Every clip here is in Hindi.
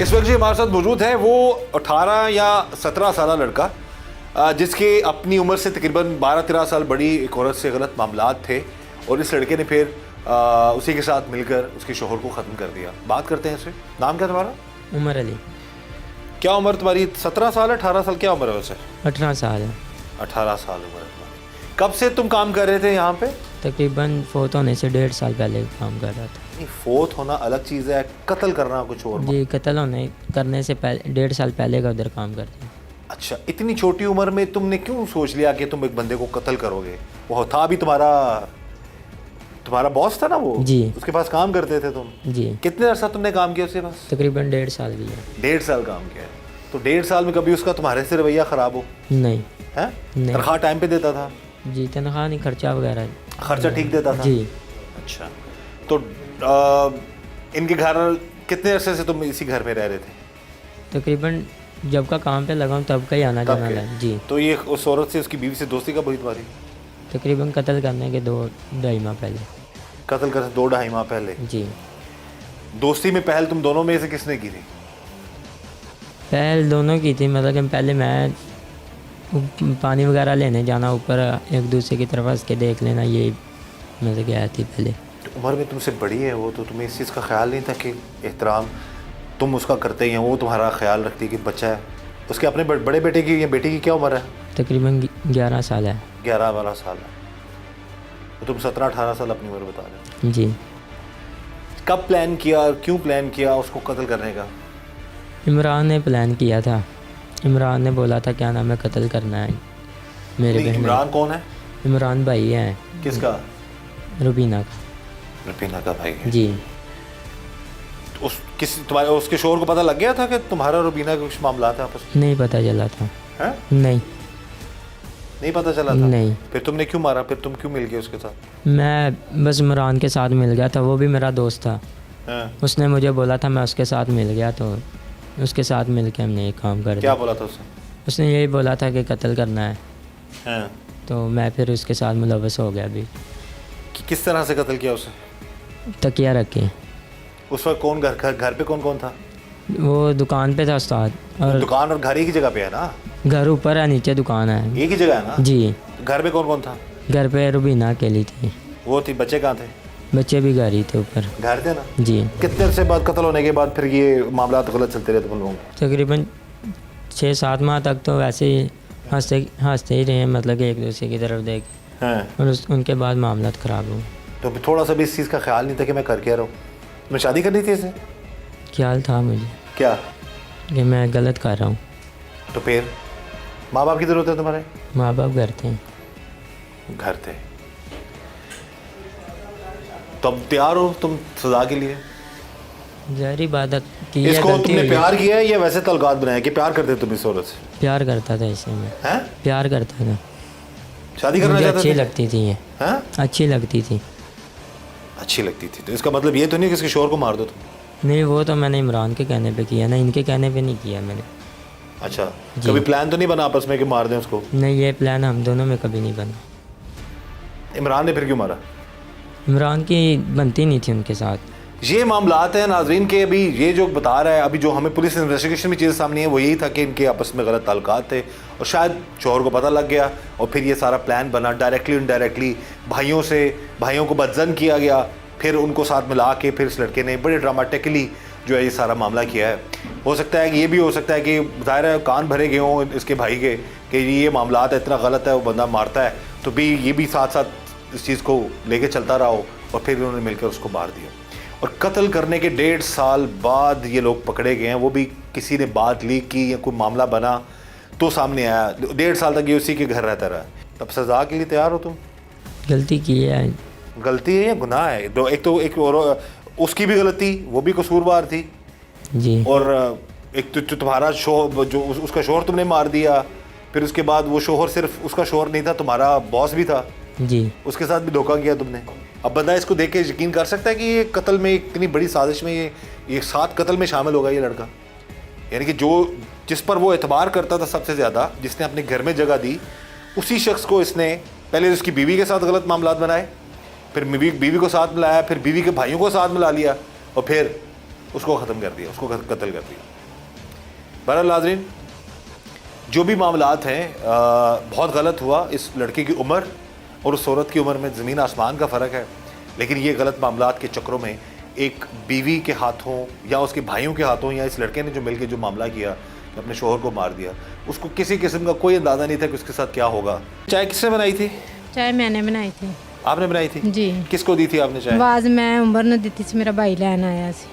इस वक्त जो हमारे साथ मौजूद है वो 18 या 17 साल लड़का जिसके अपनी उम्र से तकरीबन 12-13 साल बड़ी एक औरत से गलत मामलात थे और इस लड़के ने फिर उसी के साथ मिलकर उसके शोहर को ख़त्म कर दिया। बात करते हैं इससे। नाम क्या तुम्हारा? उमर अली। क्या उम्र तुम्हारी? 17 साल 18 साल? क्या उम्र है वैसे? 18 साल है। 18 साल उम्र है तुम्हारी। कब से तुम काम कर रहे थे यहाँ पे? तकरीबन फोत होने से 1.5 साल पहले काम कर रहा था। नहीं, फोत होना अलग चीज़ है, कत्ल करना कुछ और। जी, कत्ल होने करने से पहले 1.5 साल पहले का उधर काम करते हैं। अच्छा, इतनी छोटी उम्र में तुमने क्यों सोच लिया कि तुम एक बंदे को कत्ल करोगे? वो था भी तुम्हारा बॉस था ना वो? जी। उसके पास काम करते थे तुम? जी। कितने अर्सा तुमने काम किया उसके पास? तकरीबन 1.5 साल भी है। 1.5 साल काम किया है। तो 1.5 साल में कभी उसका तुम्हारे से रवैया ख़राब हो? नहीं। है? नहीं। तनख्वाह टाइम पे देता था? जी, तनख्वाह नहीं, खर्चा वगैरह। खर्चा ठीक देता था? जी। अच्छा, तो इनके घर कितने अरसे से तुम इसी घर में रह रहे थे? तकरीबन जब का काम पे लगा हूँ तब का ही आना जाना है। जी। तो ये उस औरत से, उसकी बीवी से दोस्ती कब हुई तुम्हारी? तकरीबन कत्ल करने के 2-2.5 माह पहले। कत्ल करने 2-2.5 माह पहले? जी। दोस्ती में पहल तुम दोनों में से किसने की थी? पहल दोनों की थी, मतलब कि पहले मैं पानी वगैरह लेने जाना, ऊपर एक दूसरे की तरफ हंस के देख लेना, ये मतलब कि आती पहले। तो उम्र में तुमसे बड़ी है वो, तो तुम्हें इस चीज़ का ख्याल नहीं था कि एहतराम तुम उसका करते ही हैं, वो तुम्हारा ख्याल रखती है कि बच्चा है? उसके अपने बड़े बेटे की या बेटी की क्या उम्र है? तकरीबन 11 साल है। 11-12 साल है। तो तुम 17-18 साल अपनी उम्र बता रहे हो। जी। कब प्लान किया और क्यों प्लान किया उसको कत्ल करने का? इमरान ने प्लान किया था। इमरान ने बोला था क्या नाम है, कत्ल करना है मेरे बहन। इमरान कौन है? इमरान भाई है। किसका? रुबीना का। रुबीना का भाई है। जी। उसके शोहर को पता लग गया था कि तुम्हारा रुबीना का कुछ मामला था आपस में? नहीं पता चला था। है? नहीं पता चला था? नहीं। फिर तुमने क्यों मारा? फिर तुम क्यों मिल गए उसके साथ? मैं बस इमरान के साथ मिल गया था, वो भी मेरा दोस्त था। हाँ। उसने मुझे बोला था, मैं उसके साथ मिल गया, तो उसके साथ मिल के हमने ये काम कर दिया। क्या बोला था उसने? उसने यही बोला था कि कत्ल करना है। हाँ। तो मैं फिर उसके साथ मुलव्वस हो गया। अभी किस तरह से कत्ल किया उसे? तकिया रखे। उस वक्त कौन घर पे कौन कौन था? वो दुकान पे था उस्ताद। और दुकान और घर एक ही जगह पे है ना? घर ऊपर है, नीचे दुकान है। एक ही जगह है ना? जी। घर पे कौन कौन था? घर पे रुबीना अकेली थी। वो थी। बच्चे कहाँ थे? बच्चे भी घर ही थे ऊपर। घर थे ना? जी। कितने अरसे बाद कत्ल होने के बाद फिर ये मामला तो गलत चलते रहे तुम लोगों के? तकरीबन 6-7 माह तक तो वैसे ही हंसते ही रहे, मतलब कि एक दूसरे की तरफ देख। हाँ। और उनके बाद मामला ख़राब हुआ। तो थोड़ा सा भी इस चीज़ का ख्याल नहीं था कि मैं कर क्या रहा हूँ? मैं शादी करनी थी इसे? ख्याल था मुझे क्या कि मैं गलत कर रहा हूँ। तो फिर माँ बाप की ज़रूरत है तुम्हारे? माँ बाप घर थे। घर थे तो अब तैयार हो तुम सजा के लिए? ज़ाहिर बात की है। इसको गलती तुमने हुई है। प्यार किया है या वैसे तलगात बनाया कि प्यार करते तुम इस औरत से? प्यार करता था इसे मैं। हैं? प्यार करता था। शादी करना मुझे चाहते अच्छी थे? लगती थी ये। हैं? अच्छी लगती थी। अच्छी लगती थी तो इसका मतलब ये तो नहीं कि इसके शोर को मार दो तुम? नहीं, वो तो मैंने इमरान के कहने पे किया ना, इनके कहने पे नहीं किया मैंने। अच्छा, कभी प्लान तो नहीं बना आपस में कि मार दें उसको? नहीं, ये प्लान हम दोनों में कभी नहीं बना। इमरान ने फिर क्यों मारा? इमरान की बनती नहीं थी उनके साथ। ये मामलात हैं नाजरीन के। अभी ये जो बता रहा है, अभी जो हमें पुलिस इन्वेस्टिगेशन में चीज़ सामने है वो यही था कि इनके आपस में गलत ताल्लुकात थे और शायद शोहर को पता लग गया और फिर ये सारा प्लान बना। डायरेक्टली इनडायरेक्टली भाइयों को बदजन किया गया, फिर उनको साथ मिला के फिर इस लड़के ने बड़े ड्रामेटिकली जो है ये सारा मामला किया है। हो सकता है कि ये भी हो सकता है कि ज़ाहिर है कान भरे गए हों इसके भाई के कि ये मामलात है, इतना गलत है, वो बंदा मारता है, तो भी ये भी साथ साथ इस चीज़ को लेके चलता रहा हो और फिर उन्होंने मिलकर उसको मार दिया। और कत्ल करने के 1.5 साल बाद ये लोग पकड़े गए हैं, वो भी किसी ने बात लीक की या कोई मामला बना तो सामने आया। 1.5 साल तक ये उसी के घर रहता रहा। तब सज़ा के लिए तैयार हो तुम? गलती की है। गलती है या गुनाह है? एक और उसकी भी गलती, वो भी कसूरवार थी जी। और एक तो तुम्हारा शोहर, जो उसका शोहर तुमने मार दिया, फिर उसके बाद वो शोहर सिर्फ उसका शोहर नहीं था, तुम्हारा बॉस भी था जी। उसके साथ भी धोखा किया तुमने। अब बंदा इसको देख के यकीन कर सकता है कि ये कत्ल में, इतनी बड़ी साजिश में ये 7 कत्ल में शामिल होगा ये लड़का? यानी कि जिस पर वो एतबार करता था सबसे ज़्यादा, जिसने अपने घर में जगह दी, उसी शख्स को इसने पहले उसकी बीवी के साथ गलत मामलात बनाए, फिर बीवी को साथ मिलाया, फिर बीवी के भाइयों को साथ मिला लिया और फिर उसको ख़त्म कर दिया, उसको कत्ल कर दिया। बहरहाल नाज़रीन, जो भी मामलात हैं बहुत गलत हुआ। इस लड़के की उम्र और उस औरत की उम्र में ज़मीन आसमान का फ़र्क है, लेकिन ये गलत मामलात के चक्करों में एक बीवी के हाथों या उसके भाइयों के हाथों या इस लड़के ने जो मिलकर जो मामला किया कि अपने शोहर को मार दिया, उसको किसी किस्म का कोई अंदाज़ा नहीं था कि उसके साथ क्या होगा। चाय किसने बनाई थी? चाय मैंने बनाई थी। आपने बनाई थी? जी। किसको दी थी आपने चाय? आवाज़ मैं उमर ने दी थी, मेरा भाई लैन आया सी।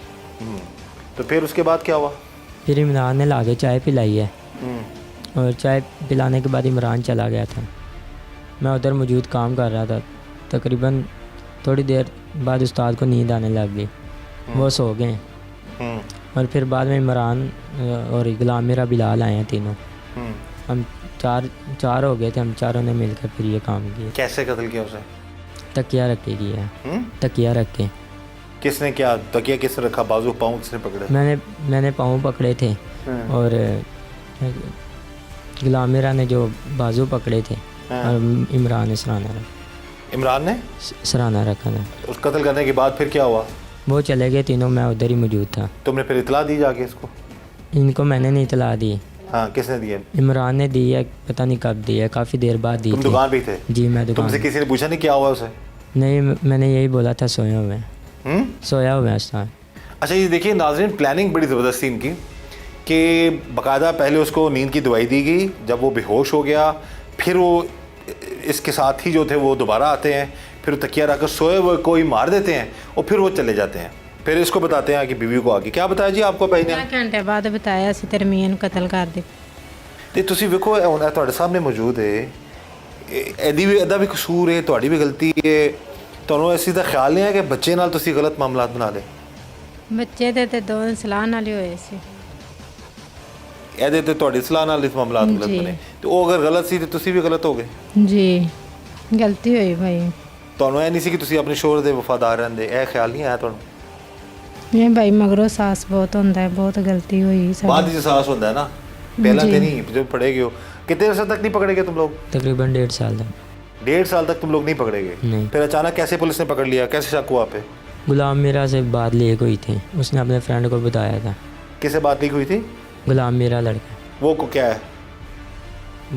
तो फिर उसके बाद क्या हुआ? फिर इमरान ने लाके चाय पिलाई है और चाय पिलाने के बाद इमरान चला गया था। मैं उधर मौजूद काम कर रहा था। तकरीबन थोड़ी देर बाद उस्ताद को नींद आने लग गई, वो सो गए। और फिर बाद में इमरान और गुलाम मेरा बिलाल आए हैं तीनों। हम चार हो गए थे, हम चारों ने मिलकर फिर ये काम किया। कैसे कत्ल किया उसे? तकिया रख के किया है। तकिया रख के। किसने क्या तकिया किसने रखा? बाजू पाँव किसने पकड़े? मैंने पाँव पकड़े थे और गुलाम मेरा ने जो बाजू पकड़े थे और इमरान ने सराहना रखा। इमरान ने सराहना रखा था। उस कत्ल करने के बाद फिर क्या हुआ? वो चले गए तीनों, मैं उधर ही मौजूद था। तुमने फिर इतला दी जाके इसको? इनको मैंने नहीं इतला दी। हाँ, किसने दिया? इमरान ने दी है, पता नहीं कब दी है, काफ़ी देर बाद दी तुम थी। दुकान पे थे? जी मैं दुकान। तुमसे किसी ने पूछा नहीं क्या हुआ उसे? नहीं, मैंने यही बोला था सोए हुए हैं। सोया हुआ है उस्ताद। अच्छा, ये देखिए नाज़रीन, प्लानिंग बड़ी ज़बरदस्त थी इनकी कि बाकायदा पहले उसको नींद की दवाई दी गई। जब वो बेहोश हो गया फिर वो इसके साथ ही जो थे वो दोबारा आते हैं, फिर तकिया रखकर सोए हुए कोई मार देते हैं और फिर वो चले जाते हैं। फिर इसको बताते हैं कि बीवी को आगे क्या बताया जी आपको भाई ने? घंटे बाद बताया सी तेरे मियां ਨੂੰ कत्ल कर दे। ਤੇ ਤੁਸੀਂ ਵੇਖੋ ਹੁਣ ਇਹ ਤੁਹਾਡੇ ਸਾਹਮਣੇ ਮੌਜੂਦ ਹੈ, ਇਹਦਾ ਵੀ ਕਸੂਰ ਹੈ, ਤੁਹਾਡੀ ਵੀ ਗਲਤੀ ਹੈ। ਤੁਹਾਨੂੰ ਇਸ ਚੀਜ਼ ਦਾ ਖਿਆਲ ਨਹੀਂ ਹੈ ਕਿ ਬੱਚੇ ਨਾਲ ਤੁਸੀਂ ਗਲਤ ਮਾਮਲਾਤ ਬਣਾ ਲਏ? ਬੱਚੇ ਦੇ ਤੇ ਦੋ ਸਲਾਹ ਨਾਲ ਹੀ ਹੋਏ ਸੀ। ਇਹਦੇ ਤੇ ਤੁਹਾਡੀ ਸਲਾਹ ਨਾਲ ਇਸ ਮਾਮਲਾਤ ਗਲਤ ਜੀ। ਬਣੇ ਤੇ ਉਹ ਅਗਰ ਗਲਤ ਸੀ ਤੇ ਤੁਸੀਂ ਵੀ ਗਲਤ ਹੋ ਗਏ। ਜੀ ਗਲਤੀ ਹੋਈ ਭਾਈ। ਤੁਹਾਨੂੰ ਇਹ ਨਹੀਂ ਸੀ ਕਿ ਤੁਸੀਂ ਆਪਣੇ ਸ਼ੋਹਰ ਦੇ ਵਫਾਦਾਰ ਰਹਿੰਦੇ? ਇਹ ਖਿਆਲ ਨਹੀਂ ਆਇਆ ਤੁਹਾਨੂੰ? ਨਹੀਂ ਭਾਈ, ਮਗਰੋਂ ਸਾਸ ਬਹੁਤ ਹੁੰਦਾ ਹੈ, ਬਹੁਤ ਗਲਤੀ ਹੋਈ ਸਾਡੀ। बाद ही एहसास होता है ना, पहला तो नहीं। जब पढ़ेगे हो कितने अर्से तक नहीं पकड़े गए तुम लोग? तकरीबन 1.5 साल तक। 1.5 साल तक तुम लोग नहीं पकड़े गए? नहीं। फिर अचानक कैसे पुलिस ने पकड़ लिया? कैसे शक हुआ आप पे? गुलाम मेरा से बात लीक हुई थी, उसने अपने फ्रेंड को बताया था। किससे बात लीक हुई थी? गुलाम मेरा लड़का। वो को क्या है?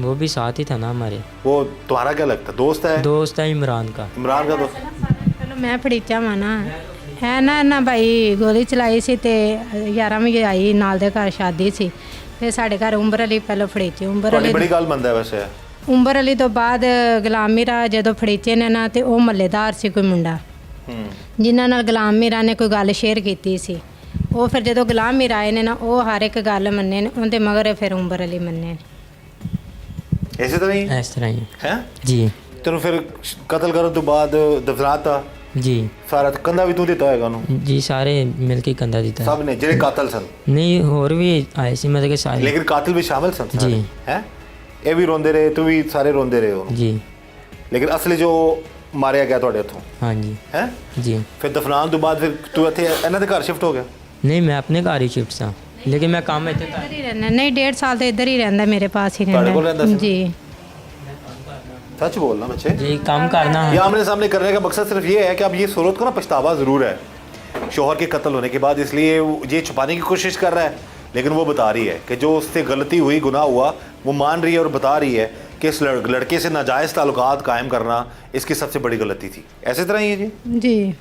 वो भी साथ ही था ना हमारे। वो तुम्हारा क्या लगता है? दोस्त है? दोस्त है इमरान का। इमरान का दोस्त? ਪਹਿਲਾਂ ਮੈਂ ਫੜੀਚਾ ਵਾ ਨਾ ਹੈ ਨਾ ਭਾਈ ਗੋਲੀ ਚਲਾਈ ਸੀ ਤੇ 11 ਵਜੇ ਆਈ, ਨਾਲ ਦੇ ਘਰ ਸ਼ਾਦੀ ਸੀ। ਫਿਰ ਸਾਡੇ ਘਰ ਉਮਰ ਅਲੀ ਪਹਿਲਾਂ ਫੜੀਚੇ। ਉਮਰ ਤੁਹਾਡੀ ਅਲੀ ਬੜੀ ਗੱਲ ਮੰਨਦਾ ਵੈਸੇ। ਉਮਰ ਅਲੀ ਤੋਂ ਬਾਅਦ ਗੁਲਾਮ ਮੀਰਾ ਜਦੋਂ ਫੜੀਚੇ ਨੇ ਨਾ ਤੇ ਉਹ ਮੱਲੇਦਾਰ ਸੀ ਕੋਈ ਮੁੰਡਾ ਜਿਨ੍ਹਾਂ ਨਾਲ ਗੁਲਾਮ ਮੀਰਾ ਨੇ ਕੋਈ ਗੱਲ ਸ਼ੇਅਰ ਕੀਤੀ ਸੀ। ਉਹ ਫਿਰ ਜਦੋਂ ਗੁਲਾਮ ਮੀਰਾ ਆਏ ਨੇ ਨਾ, ਉਹ ਹਰ ਇੱਕ ਗੱਲ ਮੰਨੇ ਨੇ, ਉਹਦੇ ਮਗਰ ਫਿਰ ਉਮਰ ਅਲੀ ਮੰਨੇ ਨੇ। ਇਸੇ ਤਰ੍ਹਾਂ ਹੀ इस तरह ही ਹੈ? जी। ਤੈਨੂੰ ਫਿਰ ਕਤਲ ਕਰਨ ਤੋਂ ਬਾਅਦ ਦਫਨਾਤਾ जी ਸਾਰਾ ਕੰधा ਵੀ ਤੂੰ ਦਿੱਤਾ ਹੋਏਗਾ ਉਹਨੂੰ? जी सारे मिल के कंधा दिता। ਸਭ ਨੇ ਜਿਹੜੇ ਕਾਤਲ ਸਨ? नहीं होर भी आए सी, मतलब कि सारे। ਲੇਕਿਨ ਕਾਤਲ ਵੀ ਸ਼ਾਮਿਲ ਸਨ ਸਾਰੇ? ਜੀ। ਹੈ? ਇਹ ਵੀ ਰੋਂਦੇ ਰਹੇ, ਤੂੰ ਵੀ ਸਾਰੇ ਰੋਂਦੇ ਰਹੇ ਹੋ? जी ਲੇਕਿਨ ਅਸਲੀ ਜੋ ਮਾਰਿਆ ਗਿਆ ਤੁਹਾਡੇ ਹੱਥੋਂ हाँ जी ਹੈ? जी। ਫਿਰ ਦਫਨਾਉਣ ਤੋਂ ਬਾਅਦ ਫਿਰ ਤੂੰ ਇੱਥੇ ਇਹਨਾਂ ਦੇ ਘਰ ਸ਼ਿਫਟ ਹੋ ਗਿਆ? नहीं, मैं अपने घर ही शिफ्ट था, लेकिन मैं काम इतने ਇੱਧਰ ਹੀ ਰਹਿੰਦਾ। ਨਹੀਂ 1.5 ਸਾਲ ਤੋਂ ਇੱਧਰ ਹੀ ਰਹਿੰਦਾ, ਮੇਰੇ ਪਾਸ ਹੀ ਤੁਹਾਡੇ ਕੋਲ ਰਹਿੰਦਾ ਰਹਿੰਦਾ। ਸੀ? ਜੀ सच बोलना बच्चे। जी काम करना ये आमने सामने करने का मकसद सिर्फ ये है कि अब ये सूरत को ना पछतावा ज़रूर है शोहर के कत्ल होने के बाद, इसलिए ये छुपाने की कोशिश कर रहा है। लेकिन वो बता रही है कि जो उससे गलती हुई, गुनाह हुआ, वो मान रही है और बता रही है कि इस लड़के से नाजायज़ ताल्लुकात कायम करना इसकी सबसे बड़ी गलती थी। ऐसे तरह ही है जी। जी।